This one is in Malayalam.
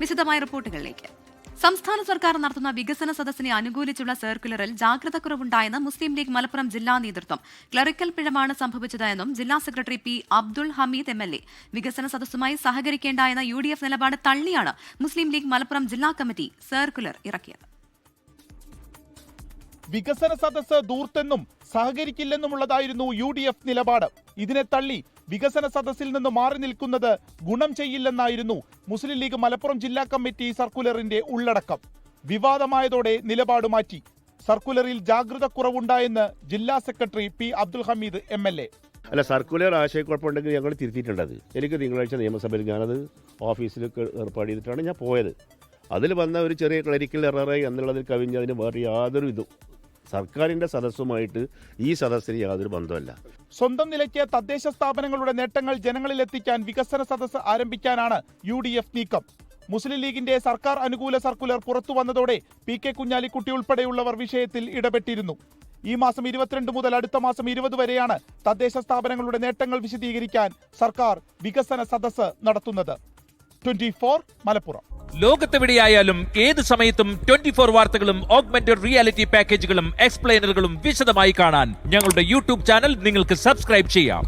വിശദമായ റിപ്പോർട്ടുകളിലേക്ക്. സംസ്ഥാന സർക്കാർ നടത്തുന്ന വികസന സദസ്സിനെ അനുകൂലിച്ചുള്ള സർക്കുലറിൽ ജാഗ്രത കുറവുണ്ടായെന്ന് മുസ്ലിം ലീഗ് മലപ്പുറം ജില്ലാ നേതൃത്വം. ക്ലറിക്കൽ പിഴവാണ് സംഭവിച്ചതെന്നും ജില്ലാ secretary P Abdul Hameed MLA. വികസന സദസ്സുമായി സഹകരിക്കേണ്ട എന്ന UDF നിലപാട് തള്ളിയാണ് മുസ്ലിം ലീഗ് മലപ്പുറം ജില്ലാ കമ്മിറ്റി സർക്കുലർ ഇറക്കിയത്. വികസന സദസ്സ് ദൂർത്തെന്നും സഹകരിക്കില്ലെന്നുമുള്ളതായിരുന്നു UDF നിലപാട്. ഇതിനെ തള്ളി വികസന സദസ്സിൽ നിന്ന് മാറി നിൽക്കുന്നത് ഗുണം ചെയ്യില്ലെന്നായിരുന്നു മുസ്ലിം ലീഗ് മലപ്പുറം ജില്ലാ കമ്മിറ്റി സർക്കുലറിന്റെ ഉള്ളടക്കം. വിവാദമായതോടെ നിലപാട് മാറ്റി. സർക്കുലറിൽ ജാഗ്രത കുറവുണ്ടായെന്ന് ജില്ലാ secretary P Abdul Hameed MLA. അല്ല, സർക്കുലർ ആശയക്കുഴപ്പമുണ്ടെങ്കിൽ ഞങ്ങൾ തിരുത്തിയിട്ടുണ്ടത്. എനിക്ക് തിങ്കളാഴ്ച നിയമസഭയിൽ ഞാനത് ഓഫീസിൽ ഏർപ്പാട് ചെയ്തിട്ടാണ് ഞാൻ പോയത്. അതിൽ വന്ന ഒരു ചെറിയ ക്ലറിക്കൽ എററായി എന്നുള്ളതിൽ കവിഞ്ഞതിന് വേറെ യാതൊരു ഇതും സർക്കാരിന്റെ സദസ്സുമായിട്ട് ഈ സദസ്സിന് യാതൊരു ബന്ധമല്ല. സ്വന്തം നിലയ്ക്ക് തദ്ദേശ സ്ഥാപനങ്ങളുടെ നേട്ടങ്ങൾ ജനങ്ങളിൽ എത്തിക്കാൻ വികസന സദസ്സ് ആരംഭിക്കാനാണ് UDF നീക്കം. മുസ്ലിം ലീഗിന്റെ സർക്കാർ അനുകൂല സർക്കുലർ പുറത്തു വന്നതോടെ PK കുഞ്ഞാലിക്കുട്ടി ഉൾപ്പെടെയുള്ളവർ വിഷയത്തിൽ ഇടപെട്ടിരുന്നു. ഈ മാസം 22 മുതൽ അടുത്ത മാസം 20 വരെയാണ് തദ്ദേശ സ്ഥാപനങ്ങളുടെ നേട്ടങ്ങൾ വിശദീകരിക്കാൻ സർക്കാർ വികസന സദസ്സ് നടത്തുന്നത്. 24 മലപ്പുറം. ലോകത്തെവിടെയായാലും ഏത് സമയത്തും 24 വാർത്തകളും ഓഗ്മെന്റഡ് റിയാലിറ്റി പാക്കേജുകളും എക്സ്പ്ലെയിനറുകളും വിശദമായി കാണാൻ ഞങ്ങളുടെ YouTube ചാനൽ നിങ്ങൾക്ക് സബ്സ്ക്രൈബ് ചെയ്യാം.